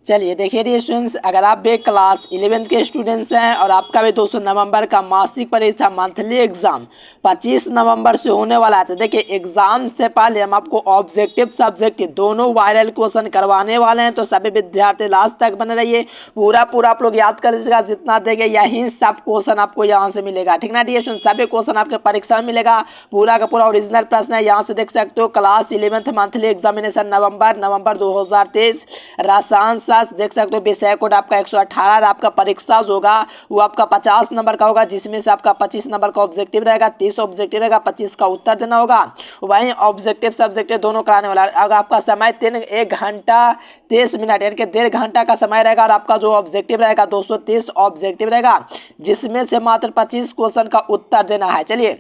चलिए देखिए dear students, अगर आप भी क्लास 11th के स्टूडेंट्स हैं और आपका भी दोस्तों नवंबर का मासिक परीक्षा मंथली एग्जाम 25 नवंबर से होने वाला है। तो देखिए एग्जाम से पहले हम आपको ऑब्जेक्टिव सब्जेक्ट के दोनों वायरल क्वेश्चन करवाने वाले हैं। तो सभी विद्यार्थी लास्ट तक बने रहिए, पूरा आप लोग याद कर लीजिएगा। जितना देंगे यही सब क्वेश्चन आपको यहाँ से मिलेगा, ठीक ना डियर स्टूडेंट्स। सभी क्वेश्चन आपके परीक्षा में मिलेगा, पूरा का पूरा ओरिजिनल प्रश्न है। यहाँ से देख सकते हो क्लास 11th मंथली एग्जामिनेशन नवंबर 2023 रसायन देख सकते हो। विषय कोड आपका 118 आपका परीक्षा होगा वो आपका 50 नंबर का होगा, जिसमें से आपका 25 नंबर का ऑब्जेक्टिव रहेगा, 30 ऑब्जेक्टिव रहेगा, 25 का उत्तर देना होगा। वहीं ऑब्जेक्टिव सब्जेक्टिव दोनों कराने वाला है। अगर आपका समय 1 घंटा 30 मिनट यानी कि 1.5 घंटा का समय रहेगा और आपका जो ऑब्जेक्टिव रहेगा 230 ऑब्जेक्टिव रहेगा, जिसमें से मात्र 25 क्वेश्चन का उत्तर देना है। चलिए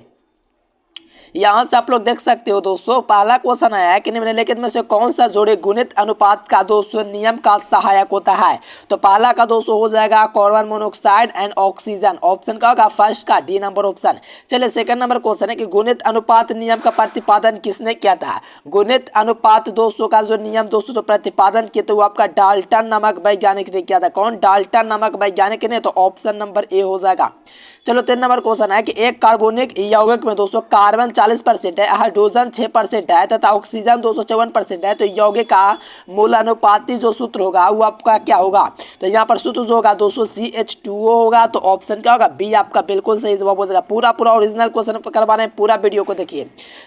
यहाँ से आप लोग देख सकते हो दोस्तों, पहला क्वेश्चन आया है कि निम्नलिखित में से कौन सा जोड़े गुणित अनुपात का दोस्तों नियम का सहायक होता है। तो पहला का दोस्तों हो जाएगा carbon monoxide and oxygen. Option का होगा फर्स्ट का डी नंबर ऑप्शन। चलिए सेकंड नंबर क्वेश्चन है कि गुणित अनुपात नियम का प्रतिपादन किसने किया था। गुणित अनुपात दोस्तों का जो नियम दोस्तों तो प्रतिपादन किया तो वो आपका डाल्टन नामक वैज्ञानिक ने किया था। कौन? डाल्टन नामक वैज्ञानिक ने। तो ऑप्शन नंबर ए हो जाएगा। चलो 3 नंबर क्वेश्चन है कि एक कार्बोनिक यौगिक में दोस्तों कार्बन 40% है, हाइड्रोजन 6% है तथा ऑक्सीजन 254% है। तो यौगिक का मूल अनुपाती जो सूत्र होगा वो आपका क्या होगा। तो यहाँ पर सूत्र जो होगा दोस्तों CH2O होगा। तो ऑप्शन क्या होगा? बी आपका बिल्कुल सही जवाब हो जाएगा। पूरा ओरिजिनल क्वेश्चन करवाने पूरा वीडियो को देखिए।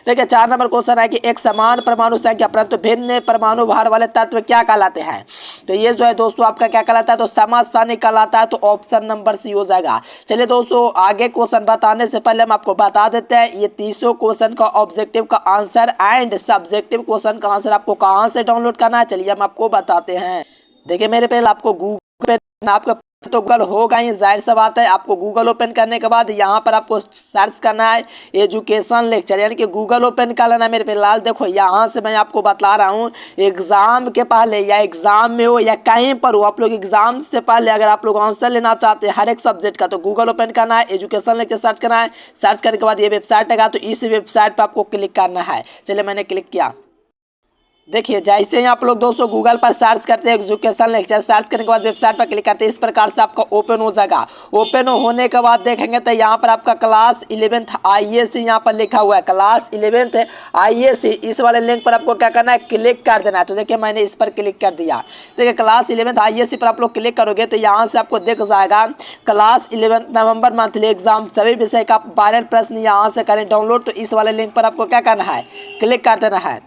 देखिए 4 नंबर क्वेश्चन है कि एक समान परमाणु संख्या परंतु भिन्न परमाणु भार वाले तत्व क्या कहलाते हैं। तो ये जो है दोस्तों आपका क्या कहलाता है। तो समस्थानिक कहलाता है। तो ऑप्शन नंबर सी हो जाएगा। चलिए दोस्तों आगे क्वेश्चन बताने से पहले हम आपको बता देते हैं ये 30 क्वेश्चन का ऑब्जेक्टिव का आंसर एंड सब्जेक्टिव क्वेश्चन का आंसर आपको कहां से डाउनलोड करना है। चलिए हम आपको बताते हैं। देखिए मेरे पहले आपको गूगल पे आपका तो गूगल होगा ही, जाहिर सा बात है। आपको गूगल ओपन करने के बाद यहाँ पर आपको सर्च करना है एजुकेशन लेक्चर, यानी कि गूगल ओपन कर लेना मेरे फिलहाल। देखो यहाँ से मैं आपको बता रहा हूँ, एग्जाम के पहले या एग्जाम में हो या कहीं पर हो, आप लोग एग्जाम से पहले अगर आप लोग आंसर लेना चाहते हैं हर एक सब्जेक्ट का, तो गूगल ओपन करना है, एजुकेशन लेक्चर सर्च करना है। सर्च करने के बाद ये वेबसाइट आएगा, तो इस वेबसाइट पर आपको क्लिक करना है। चलिए मैंने क्लिक किया। देखिए जैसे ही आप लोग दोस्तों गूगल पर सर्च करते हैं एजुकेशन लेक्चर, सर्च करने के बाद वेबसाइट पर क्लिक करते हैं, इस प्रकार से आपका ओपन हो जाएगा। ओपन होने के बाद देखेंगे तो यहाँ पर आपका क्लास 11th IAC यहाँ पर लिखा हुआ है, क्लास 11th IAC। इस वाले लिंक पर आपको क्या करना है, क्लिक कर देना है। तो देखिए मैंने इस पर क्लिक कर दिया। देखिए क्लास 11th IAC पर आप लोग क्लिक करोगे तो यहाँ से आपको दिख जाएगा क्लास 11th नवंबर मंथली एग्जाम सभी विषय का वायरल प्रश्न यहाँ से करें डाउनलोड। तो इस वाले लिंक पर आपको क्या करना है, क्लिक कर देना है।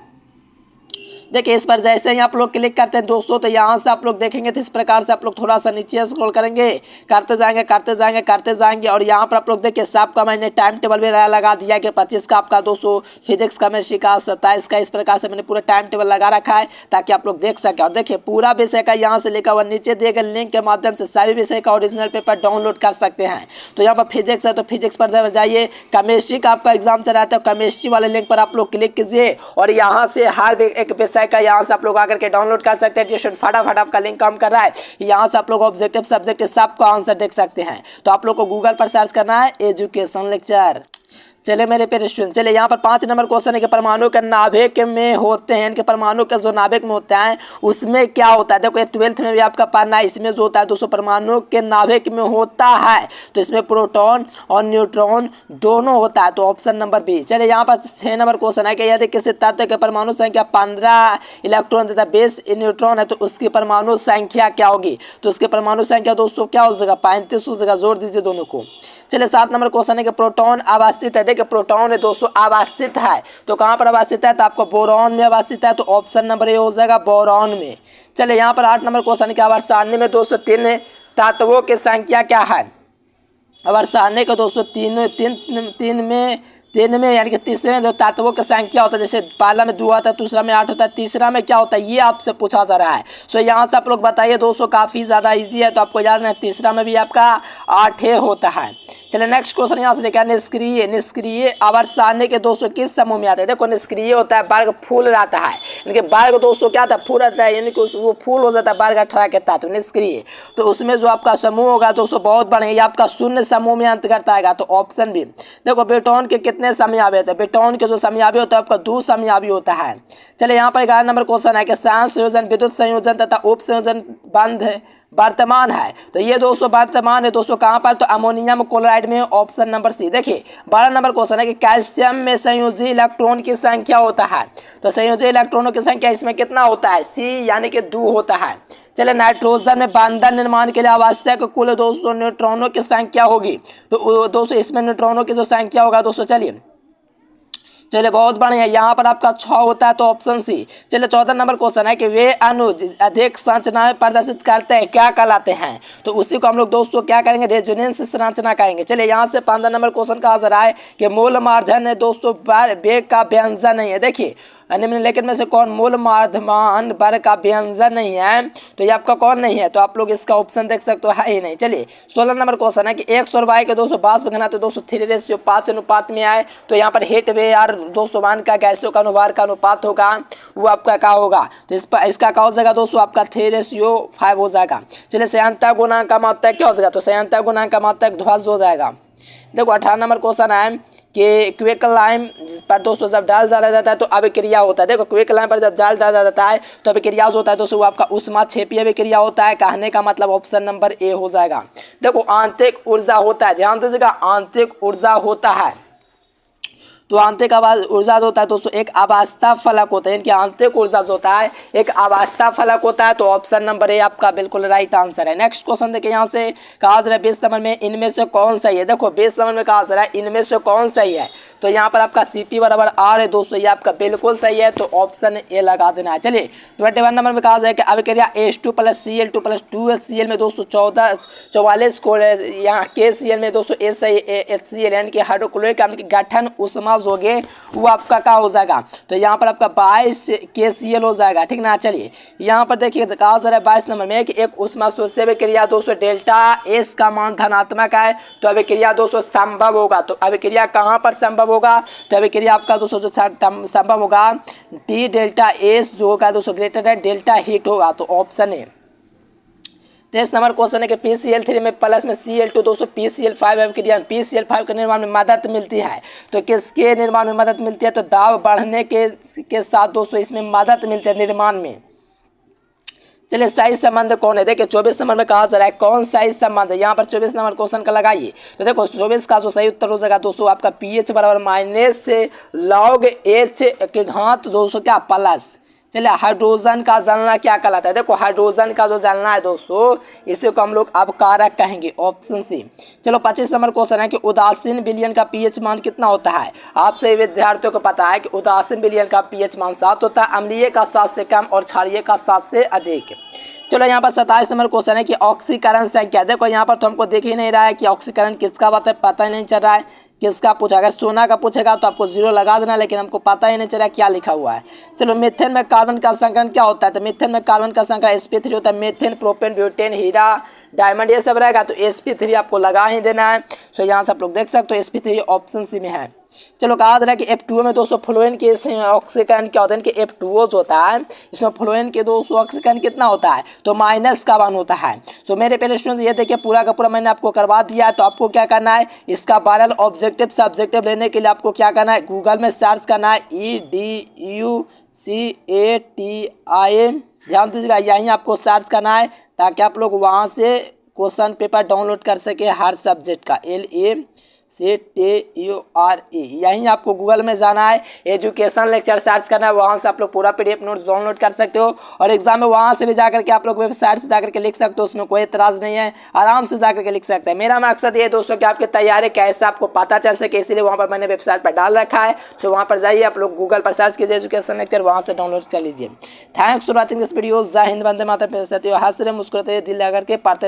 देखिए इस पर जैसे ही आप लोग क्लिक करते हैं दोस्तों, तो यहाँ से आप लोग देखेंगे तो इस प्रकार से आप लोग थोड़ा सा नीचे स्क्रॉल करेंगे, करते जाएंगे और यहाँ पर आप लोग देखिए सबका मैंने टाइम टेबल भी लगा दिया कि 25 का आपका दोस्तों फिजिक्स केमिस्ट्री का, 27 का, इस प्रकार से मैंने पूरा टाइम टेबल लगा रखा है ताकि आप लोग देख सकें। और देखिए पूरा विषय का यहाँ से लिखा हुआ नीचे दिए गए लिंक के माध्यम से सभी विषय का ओरिजिनल पेपर डाउनलोड कर सकते हैं। तो यहाँ पर फिजिक्स है तो फिजिक्स पर जाइए, केमिस्ट्री का आपका एग्जाम चल रहा है तो केमिस्ट्री वाले लिंक पर आप लोग क्लिक कीजिए और यहाँ से हर एक विषय का यहाँ से आप लोग आकर के डाउनलोड कर सकते हैं। फटाफट आपका लिंक काम कर रहा है, यहाँ से आप लोग ऑब्जेक्टिव सब्जेक्ट सबका आंसर देख सकते हैं। तो आप लोग को गूगल पर सर्च करना है एजुकेशन लेक्चर। चले मेरे प्यारे स्टूडेंट, चले यहाँ पर 5 नंबर क्वेश्चन है कि परमाणु के नाभिक में होते हैं, इनके परमाणु के जो नाभिक में होता है उसमें क्या होता है। देखो ये 12th में भी आपका पढ़ना है। इसमें जो होता है दोस्तों परमाणु के नाभिक में होता है तो इसमें प्रोटॉन और न्यूट्रॉन दोनों होता है। तो ऑप्शन नंबर बी। चले यहाँ पर 6 नंबर क्वेश्चन है कि यदि किसी तत्व के परमाणु संख्या 15 इलेक्ट्रॉन तथा 20 न्यूट्रॉन है तो उसकी परमाणु संख्या क्या होगी। तो उसके परमाणु संख्या दोस्तों क्या हो जाएगा, 35 हो जाएगा। जोड़ दीजिए दोनों को। चलिए 7 नंबर क्वेश्चन है कि प्रोटॉन आवासित है। देखिए प्रोटॉन है दोस्तों आवासित है, तो कहाँ पर आवासित है, तो आपको बोरॉन में आवासित है। तो ऑप्शन नंबर ए हो जाएगा बोरॉन में। चलिए यहाँ पर 8 नंबर क्वेश्चन है वर्ष सारणी में दोस्तों 3 तत्वों की संख्या क्या है। वर्ष सारणी को दोस्तों तीन में यानी कि तीसरे में जो तत्वों की संख्या होता है, जैसे पहला में 2 होता है, दूसरा में 8 होता है, तीसरा में क्या होता है, ये आपसे पूछा जा रहा है। सो यहाँ से आप लोग बताइए दोस्तों, काफ़ी ज़्यादा इजी है। तो आपको याद रखना तीसरा में भी आपका 8 होता है। चलिए नेक्स्ट क्वेश्चन यहाँ से देखा निष्क्रिय आवर्त सारणी के दोस्तों किस समूह में आते हैं। देखो निष्क्रिय होता है, वर्ग फूल रहता है, यानी कि वर्ग दोस्तों क्या था, फूल रहता है, यानी कि वो फूल हो जाता है वर्ग 18 के तत्व निष्क्रिय। तो उसमें जो आपका समूह होगा दोस्तों बहुत बड़े, ये आपका शून्य समूह में अंतर्गत आएगा। तो ऑप्शन बी। देखो बेटोन के कितने समयावी होते हैं, बेटोन के जो समयावी होता है आपका 2 समयावी होता है। चलिए यहाँ पर 11 नंबर क्वेश्चन है कि सांस संयोजन, विद्युत संयोजन तथा उप संयोजन बंद है, वर्तमान है। तो ये दोस्तों वर्तमान है दोस्तों कहाँ पर, तो अमोनियम क्लोराइड में, ऑप्शन नंबर सी। देखिए 12 नंबर क्वेश्चन है कि कैल्शियम में संयोजी इलेक्ट्रॉन की संख्या होता है, तो संयोजी इलेक्ट्रॉनों की संख्या इसमें कितना होता है, सी यानी कि 2 होता है। चलिए नाइट्रोजन में बंधन निर्माण के लिए आवश्यक कुल दोस्तों न्यूट्रॉनों की संख्या होगी, तो दोस्तों इसमें न्यूट्रॉनों की जो संख्या होगा दोस्तों, चलिए बहुत बढ़िया, यहाँ पर आपका 6 होता है, तो ऑप्शन सी। चलिए 14 नंबर क्वेश्चन है कि वे अणु अधिक संरचनाएं प्रदर्शित करते हैं, क्या कहलाते हैं, तो उसी को हम लोग दोस्तों क्या करेंगे, रेजोनेंस संरचना कहेंगे। चलिए यहाँ से 15 नंबर क्वेश्चन का आंसर है कि मूल मार्धन है दोस्तों वेग का व्यंजन नहीं है। देखिए निम्नलिखित में से कौन मूल माध्यमान वर्ग का व्यंजन नहीं है, तो ये आपका कौन नहीं है, तो आप लोग इसका ऑप्शन देख सकते हो, है ही नहीं। चलिए 16 नंबर क्वेश्चन है कि 100 वायु के दोस्तों बाष्प घनत्व दोस्तों 3:5 अनुपात में आए, तो यहाँ पर हीट वे यार दोस्तों मान का गैसों का अनुभार का अनुपात होगा, वो आपका क्या होगा, तो इसका क्या हो जाएगा दोस्तों, आपका 3:5 हो जाएगा। चलिए संयंत्र गुणांक का मात्रक क्या हो जाएगा, तो संयंत्र गुणांक का मात्रक ध्वज हो जाएगा। देखो 18 नंबर क्वेश्चन है कि क्विकलाइम पर दोस्तों जब डाल डाला जाता है तो अभिक्रिया होता है। देखो क्विकलाइम पर जब जाल डाला जाता है तो अभिक्रिया होता है दोस्तों, वो आपका ऊष्माक्षेपीय अभिक्रिया होता है। कहने का मतलब ऑप्शन नंबर ए हो जाएगा। देखो आंतरिक ऊर्जा होता है, ध्यान दीजिएगा, आंतरिक ऊर्जा होता है, तो आंतरिक ऊर्जा जो होता है दोस्तों एक अवस्था फलक होता है, इनकी आंतरिक ऊर्जा जो होता है एक अवस्था फलक होता है, तो ऑप्शन नंबर ए आपका बिल्कुल राइट आंसर है। नेक्स्ट क्वेश्चन देखिए, यहाँ से कहा जा रहा है 20 नंबर में इनमें से कौन सही है। देखो 20 नंबर में कहा जा रहा है इनमें से कौन सही है, तो यहाँ पर आपका Cp बराबर R है दोस्तों, ये आपका बिल्कुल सही है, तो ऑप्शन ए लगा देना है। चलिए 21 नंबर में कहा जाए कि अभिक्रिया H2 + Cl2 + 2HCl में दोस्तों 44 को यहाँ KCl में दोस्तों HCl यानी कि हाइड्रोक्लोरिक अम्ल की गठन ऊष्मा जोगे वो आपका क्या हो जाएगा, तो यहाँ पर आपका 22 KCl हो जाएगा, ठीक ना। चलिए यहाँ पर देखिए कहा जा रहा है 22 नंबर में कि एक ऊष्मा शोषी अभिक्रिया दोस्तों डेल्टा S का मान धनात्मक है, तो अभिक्रिया दोस्तों संभव होगा। तो अभिक्रिया कहाँ पर संभव होगा, तो अभिक्रिया आपका दोस्तों जो संभव होगा T डेल्टा S जो होगा दोस्तों ग्रेटर है डेल्टा हीट होगा, तो ऑप्शन है। 23 नंबर क्वेश्चन है कि PCl3 में प्लस में Cl2 दोस्तों PCl5 अभिक्रिया PCl5 के निर्माण में मदद मिलती है, तो किसके निर्माण में मदद मिलती है, तो दाब बढ़ने के साथ दोस्तों इसमें मदद मिलती है निर्माण में। चलिए सही संबंध कौन है, देखिए 24 नंबर में कहा जा रहा है कौन सही संबंध है, यहाँ पर 24 नंबर क्वेश्चन का लगाइए, तो देखो 24 का जो सही उत्तर हो जाएगा दोस्तों आपका pH बराबर -log H के घात दोस्तों क्या प्लस। चलिए हाइड्रोजन का जलना क्या कहलाता है, देखो हाइड्रोजन का जो जलना है दोस्तों इसे को हम लोग अपकारक कहेंगे, ऑप्शन सी। चलो 25 नंबर क्वेश्चन है कि उदासीन विलयन का pH मान कितना होता है। आप सभी विद्यार्थियों को पता है कि उदासीन विलयन का pH मान 7 होता है, अम्लीय का 7 से कम और क्षारीय का 7 से अधिक। चलो यहाँ पर 27 नंबर क्वेश्चन है कि ऑक्सीकरण संख्या, देखो यहाँ पर तो हमको देख ही नहीं रहा है कि ऑक्सीकरण किसका बात है, पता ही नहीं चल रहा है किसका पूछा। अगर सोना का पूछेगा तो आपको 0 लगा देना, लेकिन हमको पता ही नहीं चल रहा क्या लिखा हुआ है। चलो मीथेन में कार्बन का संकरण क्या होता है, तो मीथेन में कार्बन का संकरण sp3 होता है, मीथेन प्रोपेन ब्यूटेन हीरा डायमंड ये सब रहेगा, तो sp3 आपको लगा ही देना है। तो यहाँ से आप लोग देख सकते हो sp3 ऑप्शन सी में है। चलो कहा जा रहा है कि F2O में दोस्तों फ्लोरीन के ऑक्सीकरण क्या होता है, कि F2O जो होता है इसमें फ्लोरीन के दोस्तों ऑक्सीकरण कितना होता है, तो -1 होता है। तो मेरे पहले स्टूडेंट ये देखिए पूरा का पूरा मैंने आपको करवा दिया है, तो आपको क्या करना है इसका वायरल ऑब्जेक्टिव सब्जेक्टिव लेने के लिए आपको क्या करना है गूगल में सर्च करना है EDUCATIM, ध्यान दीजिएगा यहीं आपको सर्च करना है ताकि आप लोग वहाँ से क्वेश्चन पेपर डाउनलोड कर सके हर सब्जेक्ट का LACTURE, यहीं आपको गूगल में जाना है एजुकेशन लेक्चर सर्च करना है, वहाँ से आप लोग पूरा PDF नोट डाउनलोड कर सकते हो और एग्जाम में वहाँ से भी जाकर के आप लोग वेबसाइट से जाकर के लिख सकते हो, उसमें कोई एतराज़ नहीं है, आराम से जाकर के लिख सकते हैं। मेरा मकसद ये दोस्तों कि आपकी तैयारी कैसे आपको पता चल सके, इसीलिए वहाँ पर मैंने वेबसाइट पर डाल रखा है। तो वहाँ पर जाइए आप लोग गूगल पर सर्च कीजिए एजुकेशन लेक्चर, वहाँ से डाउनलोड कर लीजिए। Thanks for watching this video. जय हिंद, वंदे मातरम। हंस रहे मुस्कुराते दिल लगा के पढ़ते रहिए।